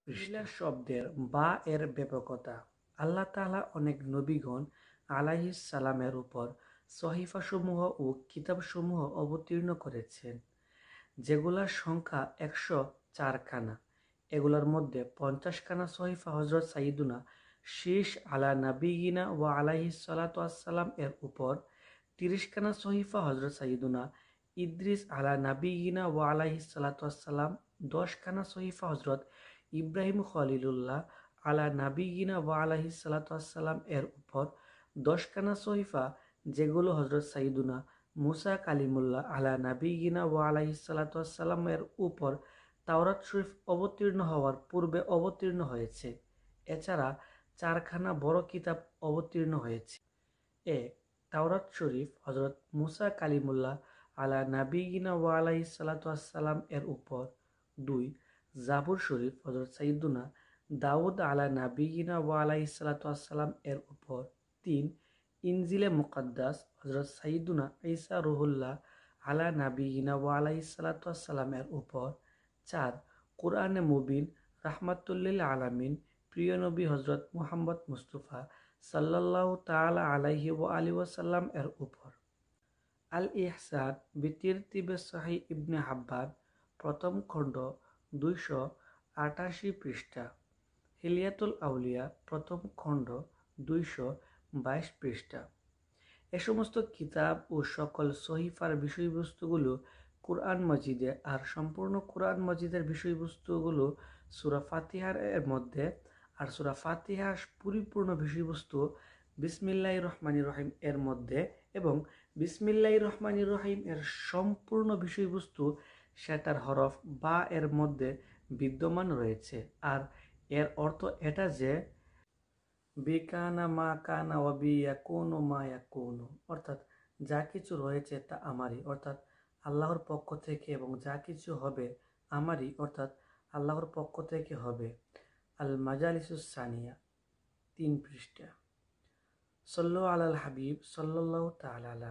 পৃষ্ঠা শব্দের বা এর ব্যাপকতা। আল্লাহ তাআলা অনেক নবীগণ আলাইহিস সালামের উপর সহিফাসমূহ ও কিতাবসমূহ অবতীর্ণ করেছেন, যেগুলার সংখ্যা ১০৪খানা। এগুলোর মধ্যে ৫০খানা সহিফা হযরত সাইয়্যিদুনা শীস আলা নাবিয়িনা ওয়া আলাইহিস সালাতু ওয়াসসালাম এর উপর, ৩০খানা সহিফা হযরত সাইয়্যিদুনা ইদ্রিস আলা নাবিয়িনা ওয়া আলাইহিস সালাতু ওয়াসসালাম, ১০খানা সহিফা হযরত ইব্রাহিম খলিলুল্লাহ আলা নাবিয়িনা ওয়া আলাইহিস সালাতু ওয়াসসালাম এর উপর, ১০খানা সহিফা যেগুলো হযরত সাইয়্যিদুনা মুসা কালিমুল্লাহ আলা নাবিয়িনা ওয়া আলাইহিস সালাতু ওয়াসসালাম এর উপর তাওরাত শরীফ অবতীর্ণ হওয়ার পূর্বে অবতীর্ণ হয়েছে। এছাড়া ৪খানা বড় কিতাব অবতীর্ণ হয়েছে। এক, তাওরাত শরীফ হযরত মুসা কালিমুল্লাহ আলা নাবিয়িনা ওয়া আলাইহিস সালাতু ওয়াসসালাম এর উপর। ২, জাবুর শরীফ হযরত সাইয়্যিদুনা দাউদ আলা নাবিয়িনা ওয়া আলাইহিস সালাতু ওয়াসসালাম এর উপর। ৩, ইনজিলে মুকাদ্দাস হযরত সাইয়্যিদুনা ঈসা রুহুল্লাহ আলা নাবিয়িনা ওয়া আলাইহিস সালাতু ওয়াসসালাম এর উপর। ৪, কুরআনে মুবিন রাহমাতুল লিল আলামিন প্রিয় নবী হযরত মুহাম্মদ মুস্তাফা সাল্লাল্লাহু তাআলা আলাইহি ওয়া আলিহি ওয়াসাল্লাম এর উপর। আল ইহসান বিতিরতিবে সহিহ ইবনে হাব্বান প্রথম খণ্ড ২৮৮ পৃষ্ঠা। হিলিয়াতুল আউলিয়া প্রথম খণ্ড ২২২ পৃষ্ঠা। এ সমস্ত কিতাব ও সকল সহিফার বিষয়বস্তুগুলো কুরআন মজিদে, আর সম্পূর্ণ কুরআন মজিদের বিষয়বস্তুগুলো সূরা ফাতিহার এর মধ্যে, আর সূরা ফাতিহার পরিপূর্ণ বিষয়বস্তু বিসমিল্লাহির রহমানির রহিম এর মধ্যে, এবং বিসমিল্লাহির রহমানির রহিম এর সম্পূর্ণ বিষয়বস্তু সেটার হরফ বা এর মধ্যে বিদ্যমান রয়েছে। আর এর অর্থ এটা যে বিকানা মা কানা ওয়া বিয়াকুনু মা ইয়াকুনু, অর্থাৎ যা কিছু রয়েছে তা আমারই, অর্থাৎ আল্লাহর পক্ষ থেকে, এবং যা কিছু হবে আমারই, অর্থাৎ আল্লাহর পক্ষ থেকে হবে। আল মাজালিসুস সানিয়া ৩ পৃষ্ঠা। সল্লু আলাল হাবিব সাল্লাল্লাহু তাআলা আলা